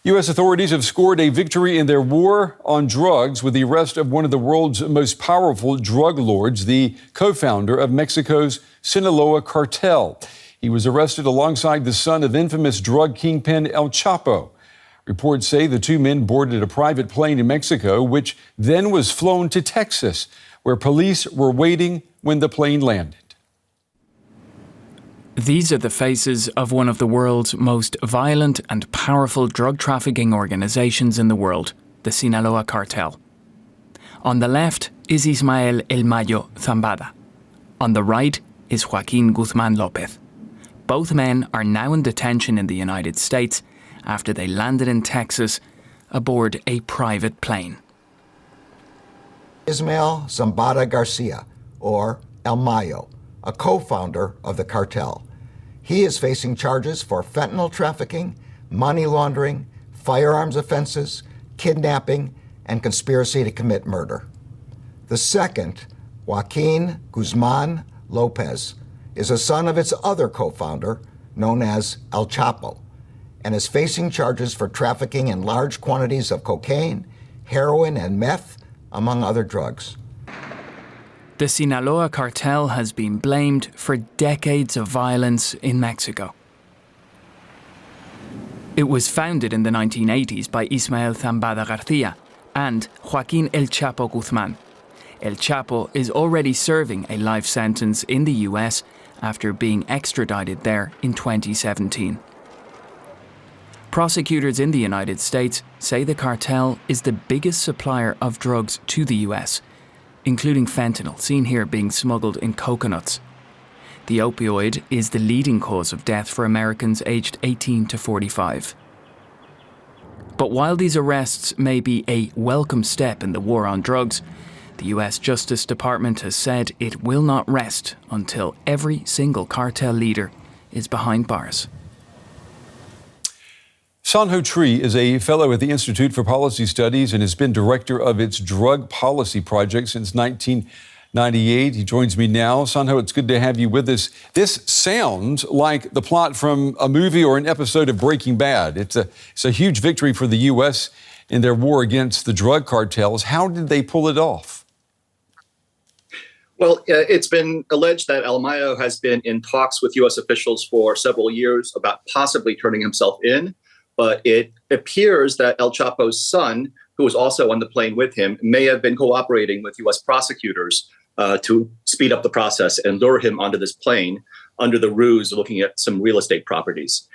U.S. authorities have scored a victory in their war on drugs with the arrest of one of the world's most powerful drug lords, the co-founder of Mexico's Sinaloa Cartel. He was arrested alongside the son of infamous drug kingpin El Chapo. Reports say the two men boarded a private plane in Mexico, which then was flown to Texas, where police were waiting when the plane landed. These are the faces of one of the world's most violent and powerful drug trafficking organizations in the world, the Sinaloa Cartel. On the left is Ismael El Mayo Zambada. On the right is Joaquin Guzman Lopez. Both men are now in detention in the United States after they landed in Texas aboard a private plane. Ismael Zambada Garcia, or El Mayo, a co-founder of the cartel. He is facing charges for fentanyl trafficking, money laundering, firearms offenses, kidnapping, and conspiracy to commit murder. The second, Joaquin Guzman Lopez, is a son of its other co-founder, known as El Chapo, and is facing charges for trafficking in large quantities of cocaine, heroin, and meth, among other drugs. The Sinaloa Cartel has been blamed for decades of violence in Mexico. It was founded in the 1980s by Ismael Zambada Garcia and Joaquin El Chapo Guzman. El Chapo is already serving a life sentence in the US after being extradited there in 2017. Prosecutors in the United States say the cartel is the biggest supplier of drugs to the US, including fentanyl, seen here being smuggled in coconuts. The opioid is the leading cause of death for Americans aged 18 to 45. But while these arrests may be a welcome step in the war on drugs, the US Justice Department has said it will not rest until every single cartel leader is behind bars. Sanho Tree is a fellow at the Institute for Policy Studies and has been director of its drug policy project since 1998. He joins me now. Sanho, it's good to have you with us. This sounds like the plot from a movie or an episode of Breaking Bad. It's a huge victory for the U.S. in their war against the drug cartels. How did they pull it off? Well, it's been alleged that El Mayo has been in talks with U.S. officials for several years about possibly turning himself in. But it appears that El Chapo's son, who was also on the plane with him, may have been cooperating with U.S. prosecutors to speed up the process and lure him onto this plane under the ruse of looking at some real estate properties.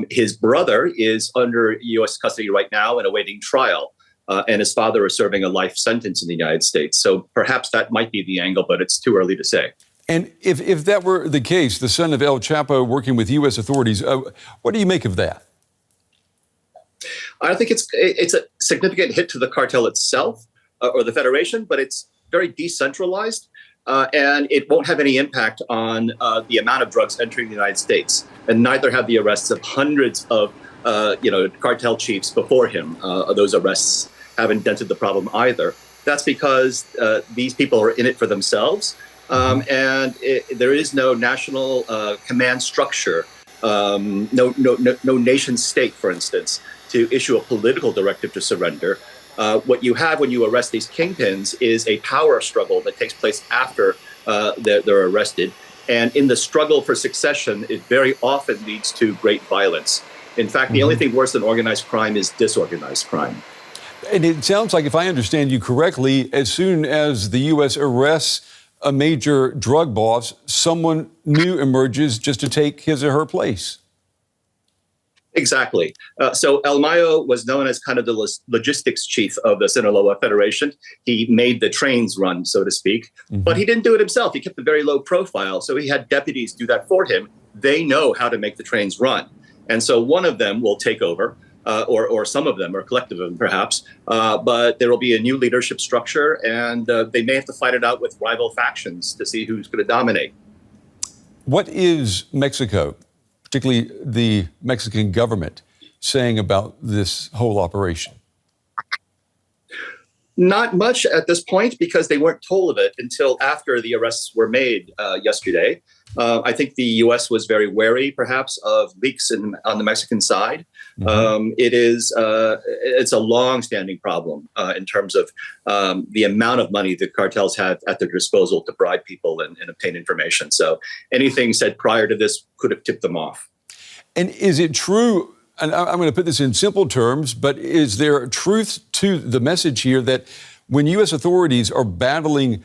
His brother is under U.S. custody right now and awaiting trial, and his father is serving a life sentence in the United States. So perhaps that might be the angle, but it's too early to say. And if that were the case, the son of El Chapo working with U.S. authorities, what do you make of that? I think it's a significant hit to the cartel itself or the Federation, but it's very decentralized and it won't have any impact on the amount of drugs entering the United States. And neither have the arrests of hundreds of cartel chiefs before him. Those arrests haven't dented the problem either. That's because these people are in it for themselves, and there is no national command structure, no nation state, for instance, to issue a political directive to surrender. What you have when you arrest these kingpins is a power struggle that takes place after they're arrested. And in the struggle for succession, it very often leads to great violence. In fact, the only thing worse than organized crime is disorganized crime. And it sounds like, if I understand you correctly, as soon as the U.S. arrests a major drug boss, someone new emerges just to take his or her place. Exactly. So El Mayo was known as kind of the logistics chief of the Sinaloa Federation. He made the trains run, so to speak, but he didn't do it himself. He kept a very low profile. So he had deputies do that for him. They know how to make the trains run. And so one of them will take over, or some of them, or collective of them perhaps, but there will be a new leadership structure, and they may have to fight it out with rival factions to see who's going to dominate. What is Mexico, particularly the Mexican government, saying about this whole operation? Not much at this point, because they weren't told of it until after the arrests were made yesterday. I think the U.S. was very wary, perhaps, of leaks on the Mexican side. It's a long-standing problem in terms of the amount of money the cartels have at their disposal to bribe people and obtain information. So anything said prior to this could have tipped them off. And is it true, and I'm going to put this in simple terms, but is there truth to the message here that when U.S. authorities are battling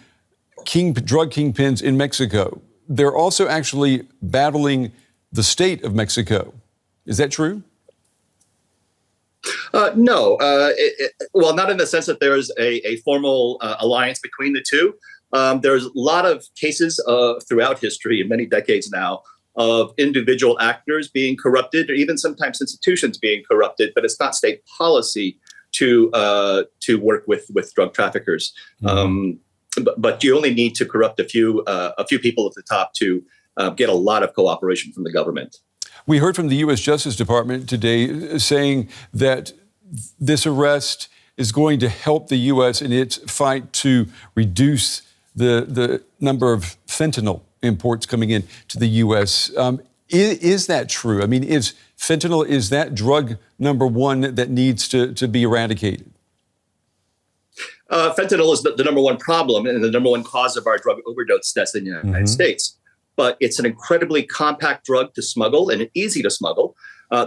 drug kingpins in Mexico, they're also actually battling the state of Mexico? Is that true? No. Well, not in the sense that there's a formal alliance between the two. There's a lot of cases throughout history, in many decades now, of individual actors being corrupted, or even sometimes institutions being corrupted, but it's not state policy to work with drug traffickers. But you only need to corrupt a few people at the top to get a lot of cooperation from the government. We heard from the U.S. Justice Department today saying that this arrest is going to help the U.S. in its fight to reduce the number of fentanyl imports coming in to the U.S. Is that true? I mean, is that drug number one that needs to be eradicated? Fentanyl is the number one problem and the number one cause of our drug overdose deaths in the United States. But it's an incredibly compact drug to smuggle and easy to smuggle.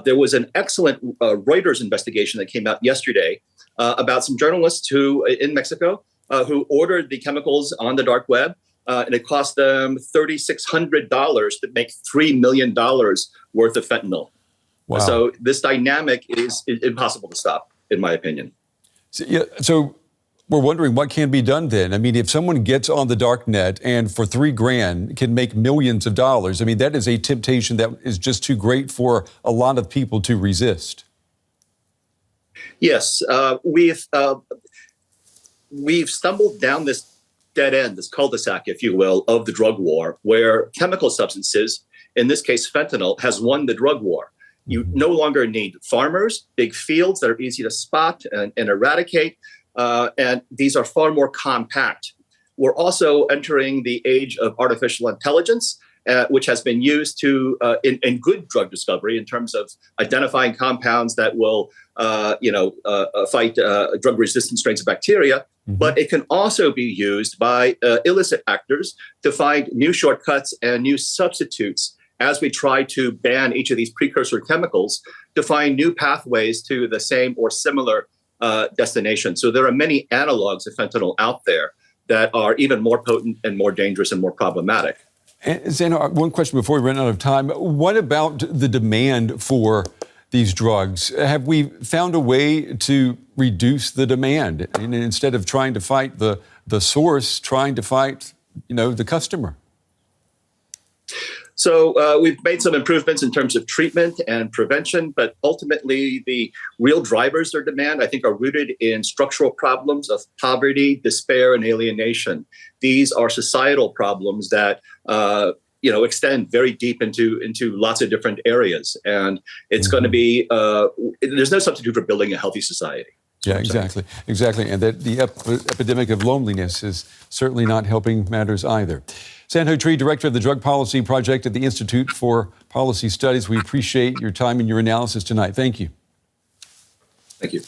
There was an excellent Reuters investigation that came out yesterday about some journalists in Mexico who ordered the chemicals on the dark web, and it cost them $3,600 to make $3 million worth of fentanyl. Wow. So this dynamic is impossible to stop, in my opinion. So we're wondering what can be done then. I mean, if someone gets on the dark net and for $3,000 can make millions of dollars, I mean, that is a temptation that is just too great for a lot of people to resist. Yes, we've stumbled down this dead end, this cul-de-sac, if you will, of the drug war, where chemical substances, in this case fentanyl, has won the drug war. You no longer need farmers, big fields that are easy to spot and eradicate. And these are far more compact. We're also entering the age of artificial intelligence, which has been used in good drug discovery in terms of identifying compounds that will, fight drug-resistant strains of bacteria. But it can also be used by illicit actors to find new shortcuts and new substitutes as we try to ban each of these precursor chemicals to find new pathways to the same or similar destination. So there are many analogs of fentanyl out there that are even more potent and more dangerous and more problematic. And Zano, one question before we run out of time. What about the demand for these drugs? Have we found a way to reduce the demand, and instead of trying to fight the source, trying to fight, the customer? So we've made some improvements in terms of treatment and prevention, but ultimately the real drivers of demand, I think, are rooted in structural problems of poverty, despair, and alienation. These are societal problems that extend very deep into lots of different areas, and it's going to be there's no substitute for building a healthy society. Yeah, exactly. And that the epidemic of loneliness is certainly not helping matters either. San-Ho Tree, Director of the Drug Policy Project at the Institute for Policy Studies, we appreciate your time and your analysis tonight. Thank you. Thank you.